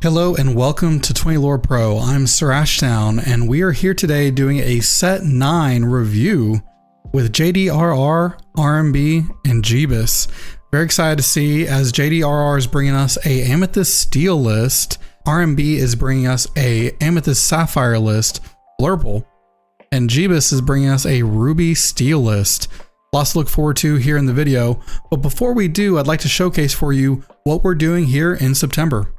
Hello and welcome to 20 Lore Pro. I'm SirAshtown and we are here today doing a Set 9 review with JDRR, RMB, and Jeebus. Very excited to see as JDRR is bringing us a Amethyst Steel list, RMB is bringing us a Amethyst Sapphire list, Blurple, and Jeebus is bringing us a Ruby Steel list. Lots to look forward to here in the video, but before we do, I'd like to showcase for you what we're doing here in September.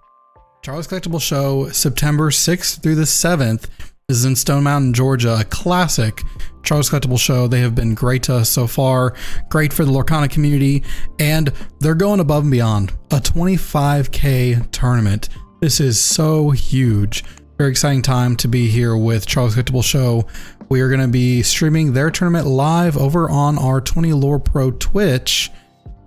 Charlie's Collectible Show, September 6th through the 7th, is in Stone Mountain, Georgia, a classic Charlie's Collectible Show. They have been great to us so far, great for the Lorcana community, and they're going above and beyond. A 25K tournament. This is so huge. Very exciting time to be here with Charlie's Collectible Show. We are going to be streaming their tournament live over on our 20 Lore Pro Twitch.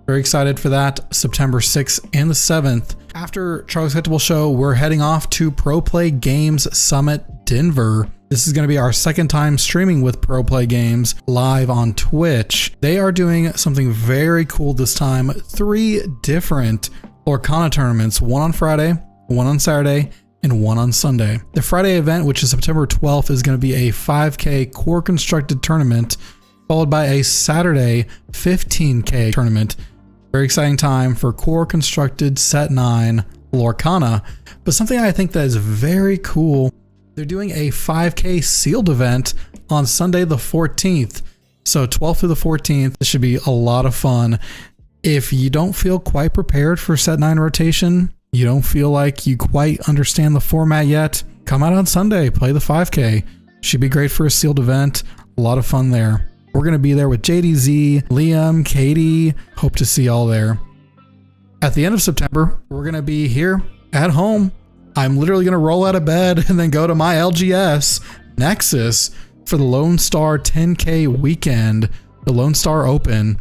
Very excited for that, September 6th and the 7th. After Charlie's Collectible Show, we're heading off to Pro Play Games Summit Denver. This is going to be our second time streaming with Pro Play Games live on Twitch. They are doing something very cool this time. 3 different Lorcana tournaments, one on Friday, one on Saturday, and one on Sunday. The Friday event, which is September 12th, is going to be a 5K core constructed tournament, followed by a Saturday 15K tournament. Very exciting time for core constructed Set 9 Lorcana, but something I think that is very cool, they're doing a 5K sealed event on Sunday the 14th. So 12th through the 14th, this should be a lot of fun. If you don't feel quite prepared for Set 9 rotation, you don't feel like you quite understand the format yet, come out on Sunday, play the 5K. Should be great for a sealed event, a lot of fun there. We're going to be there with JDZ, Liam, Katie. Hope to see y'all there. At the end of September, we're going to be here at home. I'm literally going to roll out of bed and then go to my LGS Nexus for the Lone Star 10K weekend, the Lone Star Open.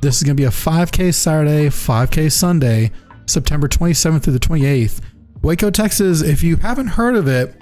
This is going to be a 5K Saturday, 5K Sunday, September 27th through the 28th. Waco, Texas, if you haven't heard of it,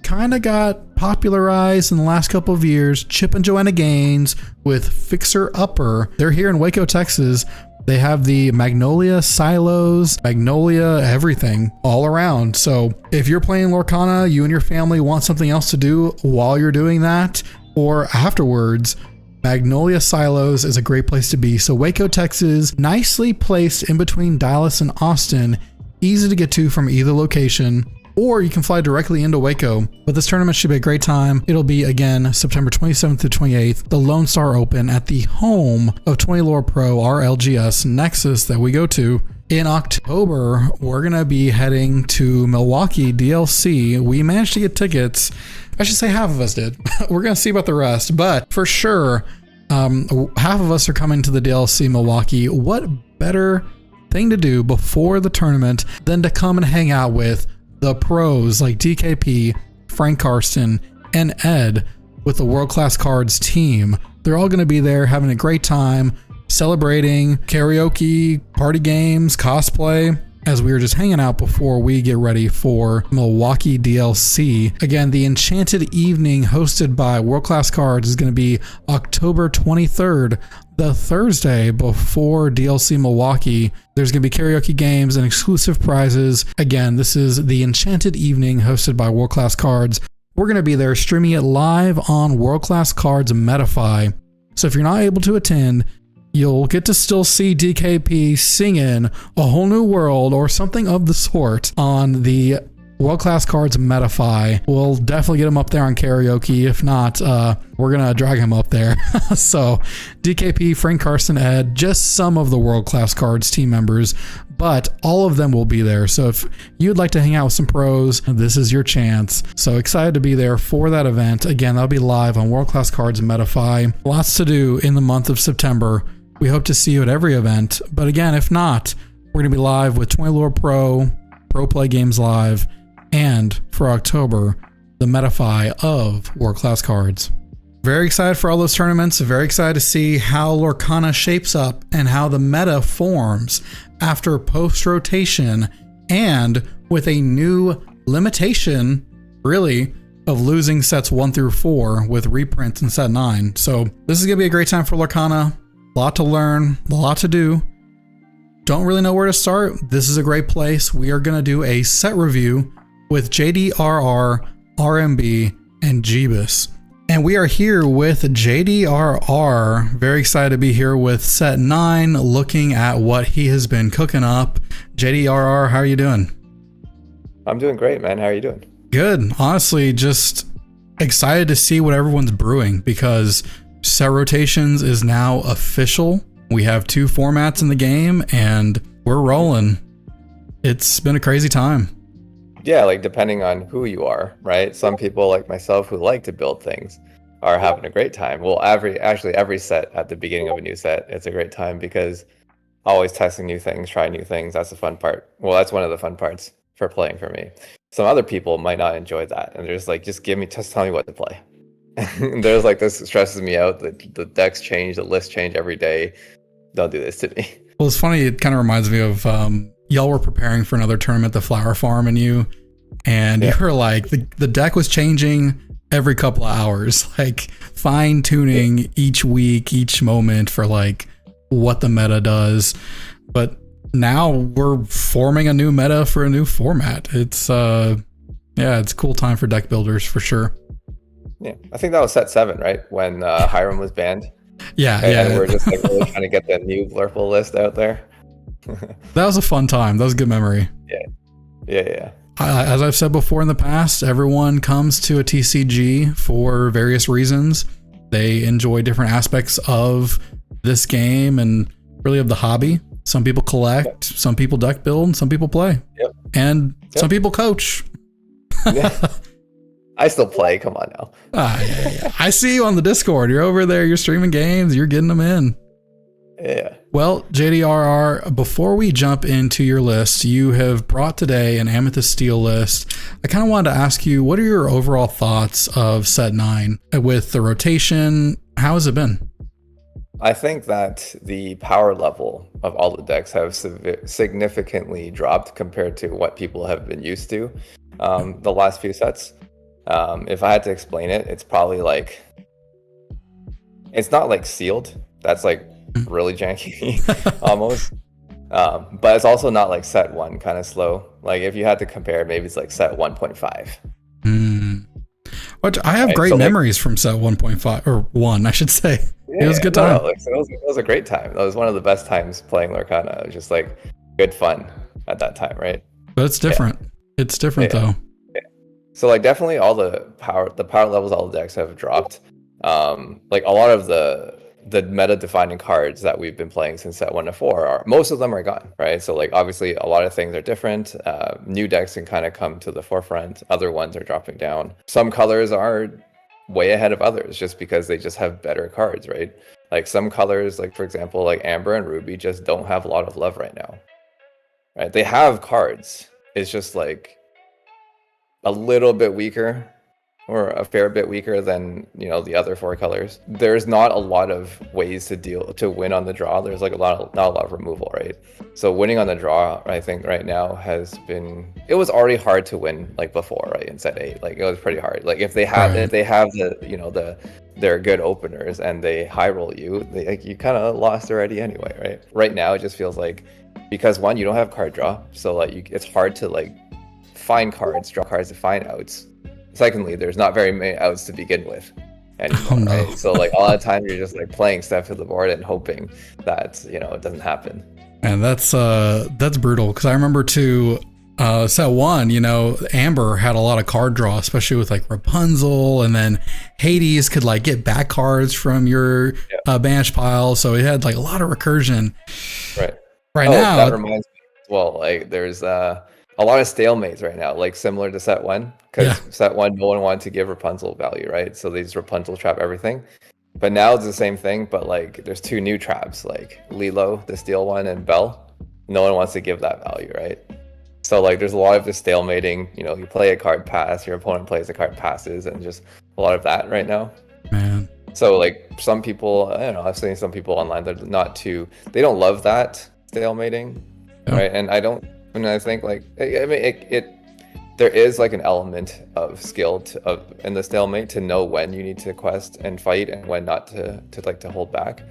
kind of got popularized in the last couple of years. Chip and Joanna Gaines with Fixer Upper. They're here in Waco, Texas. They have the Magnolia silos, Magnolia everything all around. So if you're playing Lorcana, you and your family want something else to do while you're doing that or afterwards, Magnolia Silos is a great place to be. So Waco, Texas, nicely placed in between Dallas and Austin, easy to get to from either location. Or you can fly directly into Waco. But this tournament should be a great time. It'll be, again, September 27th to 28th, the Lone Star Open at the home of 20 Lore Pro, our LGS Nexus that we go to. In October, we're going to be heading to Milwaukee DLC. We managed to get tickets. I should say half of us did. We're going to see about the rest. But for sure, half of us are coming to the DLC Milwaukee. What better thing to do before the tournament than to come and hang out with the pros like DKP, Frank Karsten, and Ed with the World Class Cards team. They're all going to be there having a great time, celebrating, karaoke, party games, cosplay, as we were just hanging out before we get ready for Milwaukee DLC. Again, the Enchanted Evening hosted by World Class Cards is going to be October 23rd, the Thursday before DLC Milwaukee. There's going to be karaoke games and exclusive prizes. Again, this is the Enchanted Evening hosted by World Class Cards. We're going to be there streaming it live on World Class Cards Metafy. So if you're not able to attend, you'll get to still see DKP singing A Whole New World or something of the sort on the World Class Cards Metafy. We'll definitely get him up there on karaoke. If not, we're going to drag him up there. So DKP, Frank Karsten, Ed, just some of the World Class Cards team members, but all of them will be there. So if you'd like to hang out with some pros, this is your chance. So excited to be there for that event. Again, that'll be live on World Class Cards Metafy. Lots to do in the month of September. We hope to see you at every event. But again, if not, we're going to be live with 20 Lore Pro, Pro Play Games Live, and for October, the Metafy of World Class Cards. Very excited for all those tournaments. Very excited to see how Lorcana shapes up and how the meta forms after post-rotation and with a new limitation, really, of losing sets 1 through 4 with reprints in Set 9. So this is going to be a great time for Lorcana. A lot to learn, a lot to do. don't really know where to start, this is a great place. We are going to do a set review with JDRR, RMB, and Jeebus. And we are here with JDRR. Very excited to be here with set 9, looking at what he has been cooking up. JDRR, how are you doing? I'm doing great, man. How are you doing? Good. Honestly, just excited to see what everyone's brewing because set rotations is now official. We have 2 formats in the game and we're rolling. It's been a crazy time. Yeah, like depending on who you are, right? Some people like myself who like to build things are having a great time. Well, every set at the beginning of a new set, it's a great time because always testing new things, trying new things. That's the fun part. Well, that's one of the fun parts for playing for me. Some other people might not enjoy that. And they're just like, just tell me what to play. There's like, this stresses me out. The decks change, the lists change every day. Don't do this to me. Well, it's funny. It kind of reminds me of y'all were preparing for another tournament, the Flower Farm, and you were like, the deck was changing every couple of hours, like fine tuning each week, each moment for like what the meta does. But now we're forming a new meta for a new format. It's it's a cool time for deck builders for sure. Yeah, I think that was set 7, right? When Hiram was banned. Yeah. And we're just like really trying to get the new Blurple list out there. That was a fun time. That was a good memory. Yeah. As I've said before in the past, everyone comes to a TCG for various reasons. They enjoy different aspects of this game and really of the hobby. Some people collect, some people deck build, some people play, and some people coach. I still play. Come on now. Yeah. I see you on the Discord. You're over there. You're streaming games. You're getting them in. Yeah. Well, JDRR, before we jump into your list, you have brought today an Amethyst Steel list. I kind of wanted to ask you, what are your overall thoughts of set 9 with the rotation? How has it been? I think that the power level of all the decks have significantly dropped compared to what people have been used to the last few sets. If I had to explain it, it's probably like, it's not like sealed. That's like really janky almost. But it's also not like set 1 kind of slow. Like if you had to compare, maybe it's like set 1.5. Which I have great memories from set 1.5 or 1, I should say. It was a good time. It was a great time. It was one of the best times playing Lorcana. It was just like good fun at that time, right? But it's different. It's different though. Yeah. So like definitely all the power levels, all the decks have dropped. Like a lot of the meta defining cards that we've been playing since set 1 to 4 most of them are gone, right? So like obviously a lot of things are different. New decks can kind of come to the forefront. Other ones are dropping down. Some colors are way ahead of others just because they just have better cards, right? Like some colors, like for example, like Amber and Ruby just don't have a lot of love right now, right? They have cards. It's just like a little bit weaker or a fair bit weaker than, the other 4 colors. There's not a lot of ways to win on the draw. There's like not a lot of removal, right? So winning on the draw, I think right now it was already hard to win like before, right? In set 8, like it was pretty hard. Like if they have their good openers and they high roll you, you kind of lost already anyway, right? Right now it just feels like, because 1, you don't have card draw, so like it's hard to like find cards, draw cards to find outs. Secondly, there's not very many outs to begin with anymore, right? So like a lot of times you're just like playing stuff to the board and hoping that, it doesn't happen. And that's brutal, because I remember too, set 1, Amber had a lot of card draw, especially with like Rapunzel, and then Hades could like get back cards from your banish pile, so it had like a lot of recursion. Right now, that reminds me. Well, like there's a lot of stalemates right now, like similar to set 1, because set 1, no one wanted to give Rapunzel value, right? So they just Rapunzel trap everything. But now it's the same thing, but like there's 2 new traps, like Lilo, the steel one, and Belle. No one wants to give that value, right? So like there's a lot of the stalemating, you play a card pass, your opponent plays a card passes, and just a lot of that right now. Man. So like some people, I don't know, I've seen some people online that they don't love that stalemating, right? And I think like, I mean, there is like an element of skill in the stalemate to know when you need to quest and fight and when not to hold back.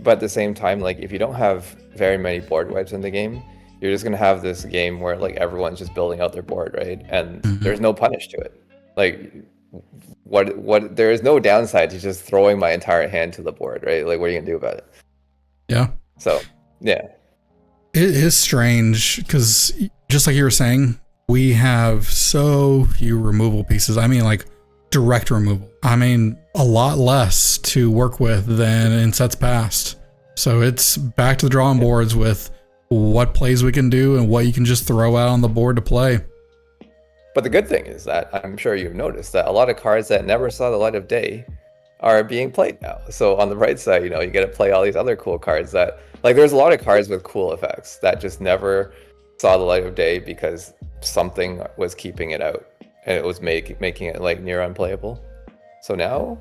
But at the same time, like if you don't have very many board wipes in the game, you're just gonna have this game where like everyone's just building out their board, right? And there's no punish to it. Like what there is no downside to just throwing my entire hand to the board, right? Like what are you gonna do about it? Yeah. So yeah. It is strange because just like you were saying, we have so few removal pieces. I mean, like direct removal. I mean, a lot less to work with than in sets past. So it's back to the drawing boards with what plays we can do and what you can just throw out on the board to play. But the good thing is that I'm sure you've noticed that a lot of cards that never saw the light of day are being played now. So on the right side, you know, you get to play all these other cool cards that, like, there's a lot of cards with cool effects that just never saw the light of day because something was keeping it out and it was making it like near unplayable. So now,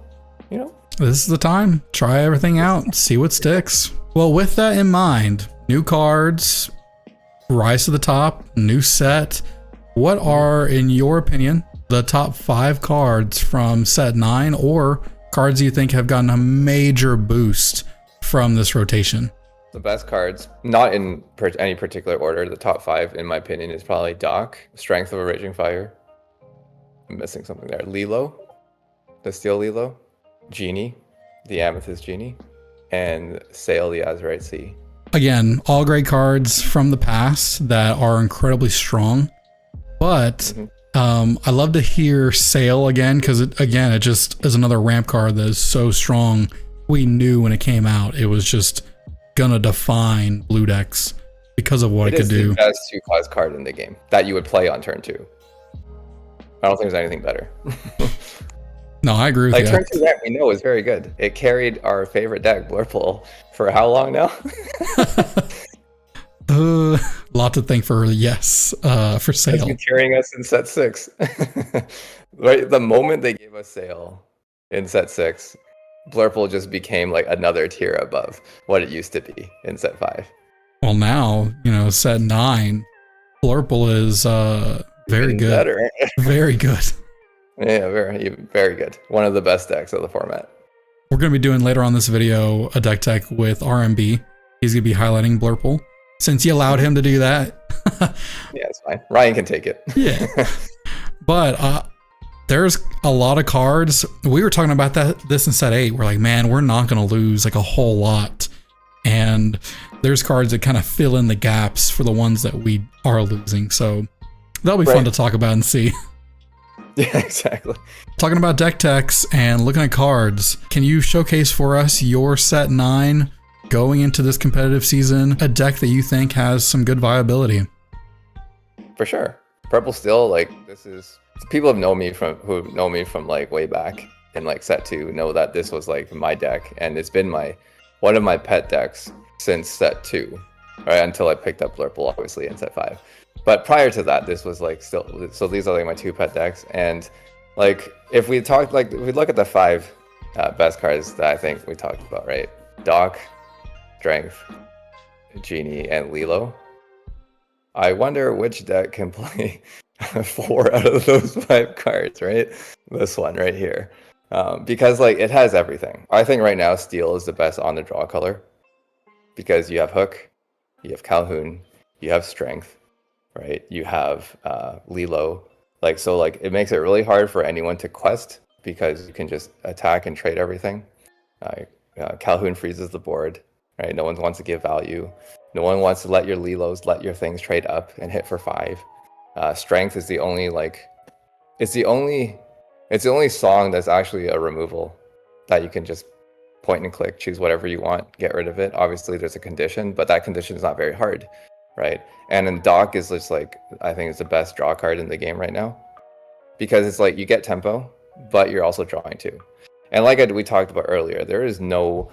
you know, this is the time. Try everything out, see what sticks. Well, with that in mind, new cards, rise to the top, new set. What are, in your opinion, the top 5 cards from set 9 or cards you think have gotten a major boost from this rotation? The best cards, not in any particular order, the top 5 in my opinion is probably Doc, Strength of a Raging Fire. I'm missing something there. Lilo, the Steel Lilo, Genie, the Amethyst Genie, and Sail the Azurite Sea. Again, all great cards from the past that are incredibly strong. But I love to hear Sail again because it just is another ramp card that is so strong. We knew when it came out it was just gonna define blue decks because of what it could do. It is the best 2-cost card in the game that you would play on turn 2. I don't think there's anything better. No, I agree with you. Like turn 2 ramp, we know is very good. It carried our favorite deck, Blurple, for how long now? Lot to thank for for Sail. It's been carrying us in set 6. Right, the moment they gave us Sail in set 6, Blurple just became like another tier above what it used to be in set 5. Well, now, you know, set 9, Blurple is very good. Better. Very good. Yeah, very good. One of the best decks of the format. We're going to be doing later on this video a deck tech with RMB. He's going to be highlighting Blurple. Since you allowed him to do that. Yeah, it's fine. Ryan can take it. Yeah. But there's a lot of cards. We were talking about this in set 8. We're like, man, we're not going to lose like a whole lot. And there's cards that kind of fill in the gaps for the ones that we are losing. So that'll be fun to talk about and see. Yeah, exactly. Talking about deck techs and looking at cards, can you showcase for us your set 9 going into this competitive season, a deck that you think has some good viability? For sure. Purple Steel, like this is, people who know me from like way back in like set 2 know that this was like my deck, and it's been one of my pet decks since set 2, right, until I picked up Blurple obviously in set 5. But prior to that, this was like still, so these are like my 2 pet decks. And like if we look at the 5 best cards that I think we talked about, right? Doc, Strength, Genie, and Lilo. I wonder which deck can play 4 out of those 5 cards, right? This one right here. Because like it has everything. I think right now Steel is the best on the draw color because you have Hook, you have Calhoun, you have Strength, right? You have Lilo. Like, so like it makes it really hard for anyone to quest because you can just attack and trade everything. Calhoun freezes the board. Right? No one wants to give value. No one wants to let your Lilos, let your things trade up and hit for 5. Strength is the only it's the only song that's actually a removal that you can just point and click, choose whatever you want, get rid of it. Obviously there's a condition, but that condition is not very hard, right? And then Doc is just like, I think it's the best draw card in the game right now because it's like you get tempo, but you're also drawing too. And like we talked about earlier, there is no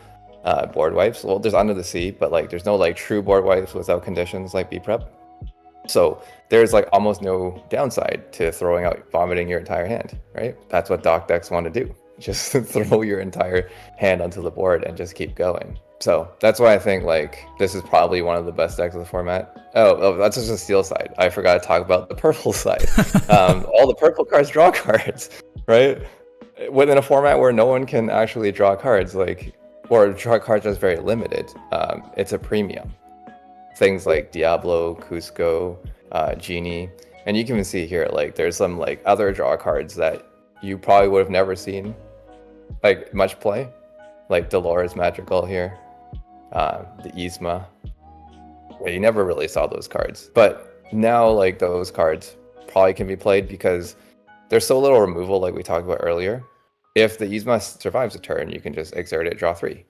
board wipes. Well, there's Under the Sea, but like there's no like true board wipes without conditions like B-Prep. So there's like almost no downside to vomiting your entire hand, right? That's what Doc decks want to do. Just throw your entire hand onto the board and just keep going. So that's why I think like this is probably one of the best decks of the format. Oh, that's just the Steel side. I forgot to talk about the purple side. All the purple cards draw cards, right? Within a format where no one can actually draw cards, like or draw cards that's very limited, it's a premium. Things like Diablo, Cusco, Genie, and you can even see here, like there's some like other draw cards that you probably would have never seen like much play, like Dolores Magical here, the Yzma. Yeah, you never really saw those cards, but now like those cards probably can be played because there's so little removal, like we talked about earlier. If the Yzma survives a turn, you can just exert it, draw 3.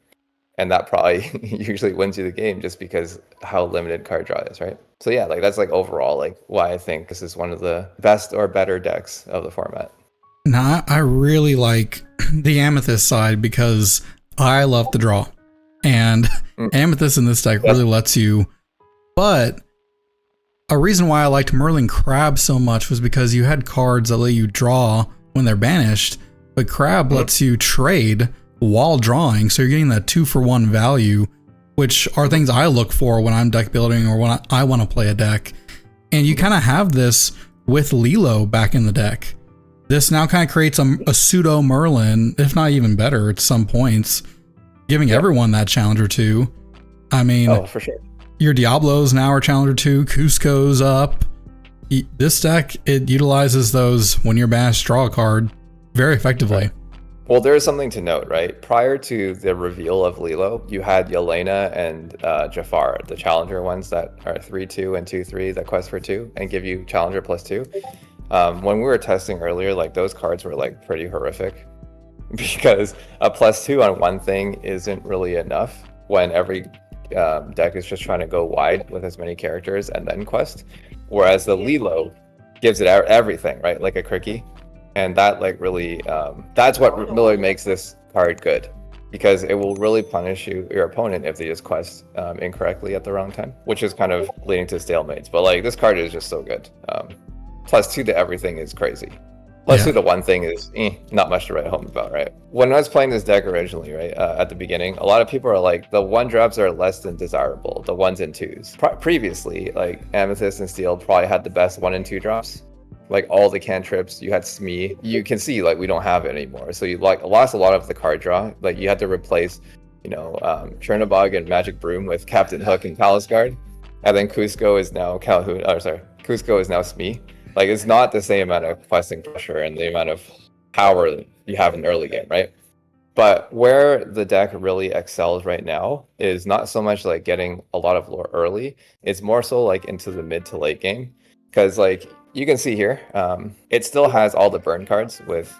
And that probably usually wins you the game just because how limited card draw is, right? So yeah, like that's like overall like why I think this is one of the best or better decks of the format. Now, I really like the Amethyst side because I love the draw. And Amethyst in this deck really lets you. But a reason why I liked Merlin Crab so much was because you had cards that let you draw when they're banished, but Crab lets you trade while drawing. So you're getting that 2-for-1 value, which are things I look for when I'm deck building or when I want to play a deck. And you kind of have this with Lilo back in the deck. This now kind of creates a pseudo Merlin, if not even better at some points, giving everyone that Challenger 2. I mean, for sure. Your Diablos now are Challenger 2, Cusco's up. This deck, it utilizes those when you're banished draw a card very effectively. Right. Well, there is something to note, right? Prior to the reveal of Lilo, you had Yelena and Jafar, the Challenger ones that are 3/2 and 2/3 that quest for 2 and give you Challenger +2. When we were testing earlier, like those cards were like pretty horrific because a +2 on one thing isn't really enough when every deck is just trying to go wide with as many characters and then quest, whereas the Lilo gives it out everything, right? Like a Cricky, and that like really that's what really makes this card good, because it will really punish your opponent if they just quest incorrectly at the wrong time, which is kind of leading to stalemates. But like this card is just so good. +2 to everything is crazy. +2 to one thing is not much to write home about, right? When I was playing this deck originally, right, at the beginning, a lot of people are like, the 1-drops are less than desirable, the 1s and 2s. Previously, like Amethyst and Steel probably had the best 1 and 2 drops. Like all the cantrips, you had Smee. You can see like we don't have it anymore. So you like lost a lot of the card draw. Like you had to replace, Chernobog and Magic Broom with Captain Hook and Palace Guard. And then Cusco is now Cusco is now Smee. Like it's not the same amount of questing pressure and the amount of power that you have in early game, right? But where the deck really excels right now is not so much like getting a lot of lore early. It's more so like into the mid to late game. Because like you can see here, it still has all the burn cards with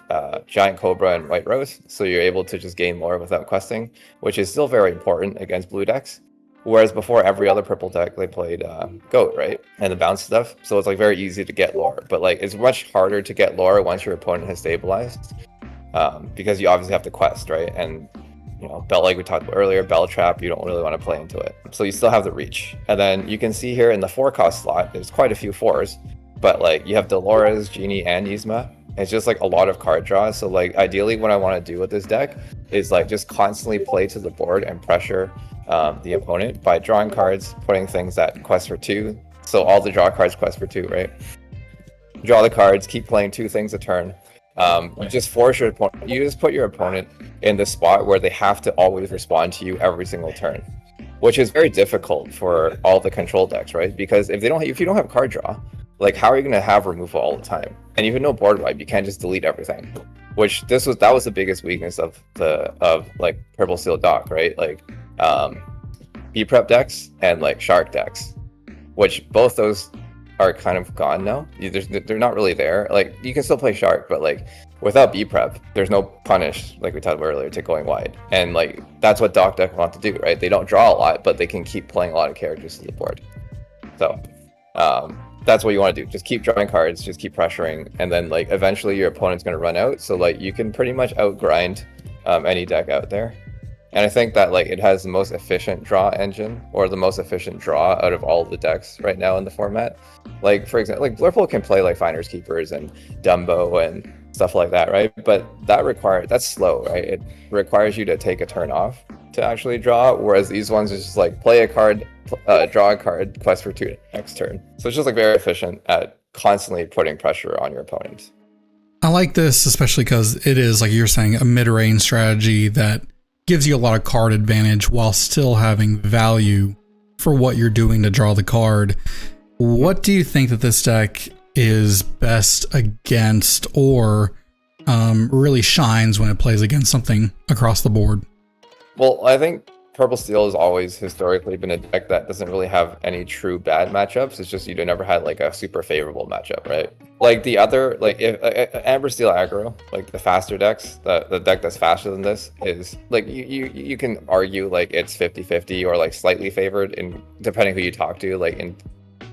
Giant Cobra and White Rose. So you're able to just gain lore without questing, which is still very important against blue decks. Whereas before, every other purple deck, they played Goat, right? And the bounce stuff. So it's like very easy to get lore. But like it's much harder to get lore once your opponent has stabilized. Because you obviously have to quest, right? And Bell, like we talked about earlier, Bell Trap, you don't really want to play into it. So you still have the reach. And then you can see here in the 4-cost slot, there's quite a few 4s. But like you have Dolores, Genie, and Yzma. It's just like a lot of card draws. So like ideally what I want to do with this deck is like just constantly play to the board and pressure the opponent by drawing cards, putting things that quest for 2. So all the draw cards quest for 2, right? Draw the cards, keep playing 2 things a turn. You just force your opponent. You just put your opponent in the spot where they have to always respond to you every single turn, which is very difficult for all the control decks, right? Because if you don't have card draw, like how are you going to have removal all the time? And even no board wipe, you can't just delete everything. Which that was the biggest weakness of like Purple Steel Dock, right? Like B-Prep decks and like Shark decks, which both those are kind of gone now. They're not really there. Like you can still play Shark, but like without B-Prep, there's no punish, like we talked about earlier, to going wide. And like that's what Dock deck want to do, right? They don't draw a lot, but they can keep playing a lot of characters to the board. So that's what you want to do. Just keep drawing cards, just keep pressuring, and then like eventually your opponent's going to run out. So like you can pretty much outgrind any deck out there. And I think that like it has the most efficient draw engine, or the most efficient draw out of all the decks right now in the format. Like for example, like Blurple can play like Finders Keepers and Dumbo and stuff like that, right? But that's slow, right? It requires you to take a turn off to actually draw, whereas these ones is just like play a card, draw a card, quest for 2 next turn. So it's just like very efficient at constantly putting pressure on your opponent. I like this especially because it is, like you're saying, a mid-range strategy that gives you a lot of card advantage while still having value for what you're doing to draw the card. What do you think that this deck is best against, or really shines when it plays against something across the board? Well, I think Purple Steel has always historically been a deck that doesn't really have any true bad matchups. It's just you never had like a super favorable matchup, right? Like the other, like if Amber Steel aggro, like the faster decks, the deck that's faster than this is like you can argue like it's 50-50 or like slightly favored, in depending who you talk to. Like in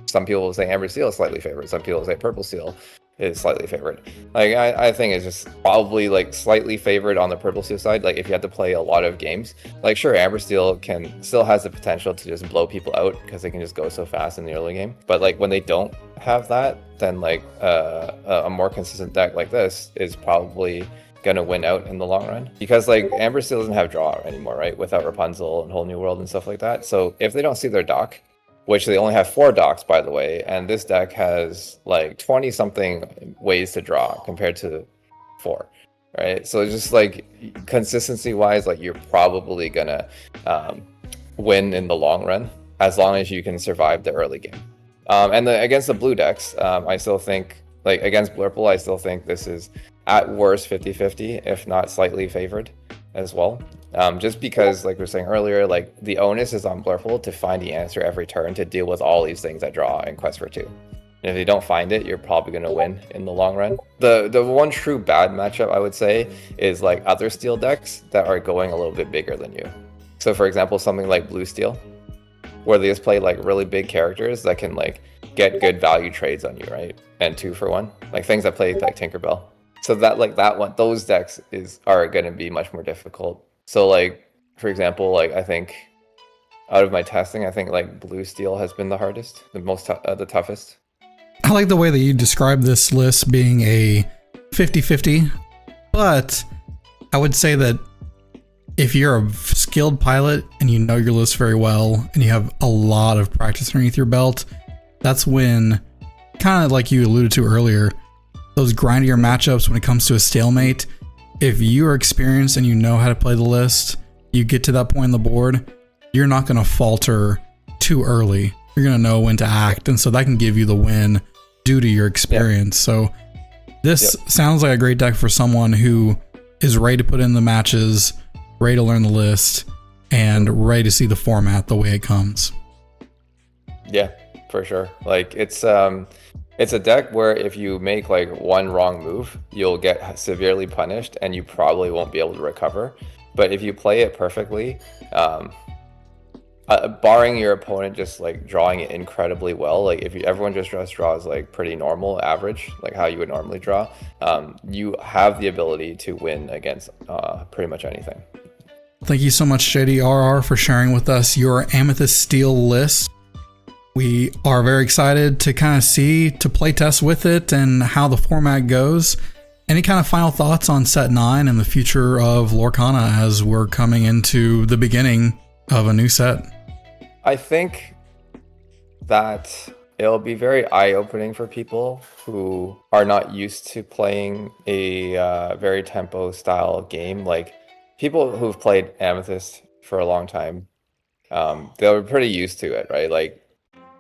some people will say Amber Steel is slightly favored, some people will say Purple Steel is slightly favored. Like I think it's just probably like slightly favored on the Purple Steel side. Like if you have to play a lot of games, like sure, Amber Steel still has the potential to just blow people out because they can just go so fast in the early game. But like when they don't have that, then like a more consistent deck like this is probably gonna win out in the long run, because like Amber Steel doesn't have draw anymore, right? Without Rapunzel and Whole New World and stuff like that. So if they don't see their dock, which they only have 4 docks, by the way, and this deck has like 20 something ways to draw compared to 4, right? So it's just like consistency wise, like you're probably gonna win in the long run as long as you can survive the early game. And against the blue decks, I still think, like against Blurple, I still think this is at worst 50-50, if not slightly favored as well. Just because, like we were saying earlier, like the onus is on Blurple to find the answer every turn to deal with all these things that draw in Quest for 2. And if they don't find it, you're probably going to win in the long run. The one true bad matchup, I would say, is like other steel decks that are going a little bit bigger than you. So for example, something like Blue Steel, where they just play like really big characters that can like get good value trades on you, right? And 2 for 1, like things that play like Tinkerbell. So that like that one, those decks are going to be much more difficult. So like, for example, like I think out of my testing, I think like Blue Steel has been the hardest, the toughest. I like the way that you describe this list being a 50-50, but I would say that if you're a skilled pilot and you know your list very well and you have a lot of practice underneath your belt, that's when, kind of like you alluded to earlier, those grindier matchups when it comes to a stalemate, if you are experienced and you know how to play the list, you get to that point on the board, you're not going to falter too early. You're going to know when to act, and so that can give you the win due to your experience. So this sounds like a great deck for someone who is ready to put in the matches, ready to learn the list, and ready to see the format the way it comes. Yeah, for sure. Like it's a deck where if you make like one wrong move, you'll get severely punished and you probably won't be able to recover. But if you play it perfectly, barring your opponent just like drawing it incredibly well, like if everyone just draws like pretty normal, average, like how you would normally draw, you have the ability to win against pretty much anything. Thank you so much, JDRR, for sharing with us your Amethyst Steel list. We are very excited to kind of play test with it and how the format goes. Any kind of final thoughts on set 9 and the future of Lorcana as we're coming into the beginning of a new set? I think that it'll be very eye-opening for people who are not used to playing a very tempo style game. Like people who've played Amethyst for a long time, they're pretty used to it, right? Like,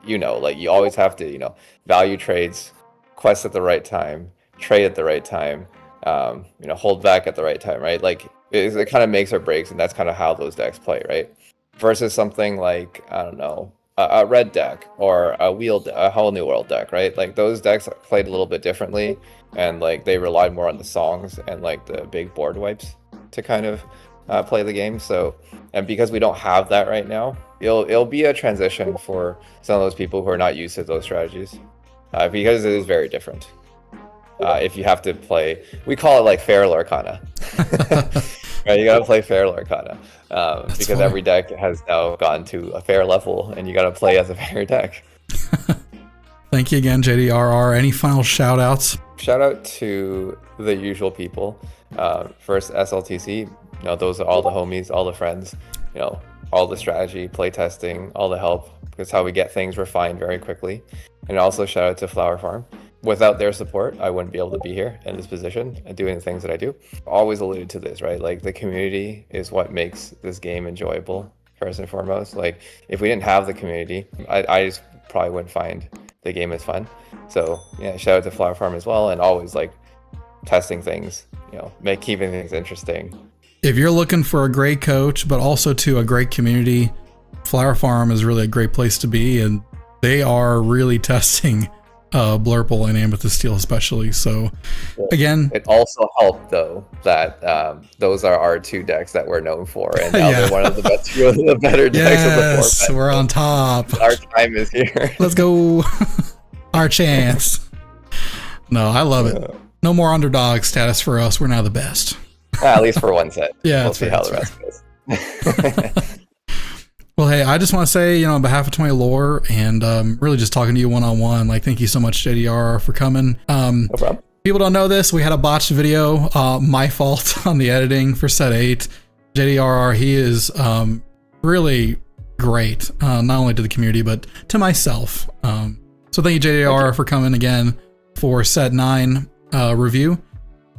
like you always have to, value trades, quest at the right time, trade at the right time, hold back at the right time, right? Like it kind of makes or breaks, and that's kind of how those decks play, right? Versus something like, I don't know, a red deck or a Whole New World deck, right? Like those decks played a little bit differently, and like they relied more on the songs and like the big board wipes to kind of play the game. So, and because we don't have that right now, it'll be a transition for some of those people who are not used to those strategies, because it is very different. If you have to play, we call it like fair Lorcana. Right, you gotta play fair Lorcana, because funny. Every deck has now gone to a fair level, and you gotta play as a fair deck. Thank you again, JDRR. Any final shout outs? Shout out to the usual people. First, SLTC. Those are all the homies, all the friends. All the strategy, play testing, all the help. That's how we get things refined very quickly. And also shout out to Flower Farm. without their support, I wouldn't be able to be here in this position and doing the things that I do. Always alluded to this, right? Like the community is what makes this game enjoyable first and foremost. Like if we didn't have the community, I just probably wouldn't find the game as fun. So yeah, shout out to Flower Farm as well, and always like testing things, keeping things interesting. If you're looking for a great coach, but also to a great community, Flower Farm is really a great place to be, and they are really testing Blurple and Amethyst Steel especially. So again, it also helped though that those are our 2 decks that we're known for, and now they're one of the better decks of the format. We're on top. Our time is here. Let's go. Our chance. No, I love it. No more underdog status for us. We're now the best. At least for one set. Yeah, we'll see how the rest goes. Well, hey, I just want to say, on behalf of 20 Lore and really just talking to you one-on-one, like, thank you so much, JDRR, for coming. No problem. People don't know this. We had a botched video. My fault on the editing for set 8. JDRR, he is really great, not only to the community, but to myself. So thank you, JDRR, for coming again for set 9 review.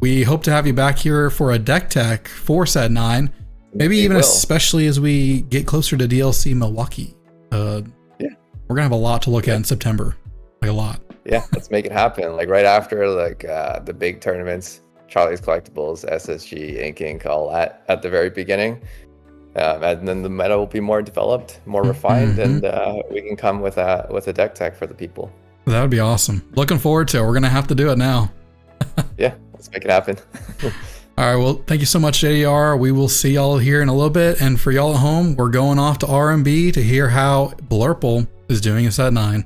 We hope to have you back here for a deck tech for set 9. Maybe even especially as we get closer to DLC Milwaukee. We're gonna have a lot to look at in September, like a lot. Yeah, let's make it happen. Like right after the big tournaments, Charlie's Collectibles, SSG, Ink, all that at the very beginning, and then the meta will be more developed, more refined, and we can come with a deck tech for the people. That would be awesome. Looking forward to it. We're gonna have to do it now. Yeah, let's make it happen. All right, well, thank you so much, JDR. We will see y'all here in a little bit. And for y'all at home, we're going off to RMB to hear how Blurple is doing in set 9.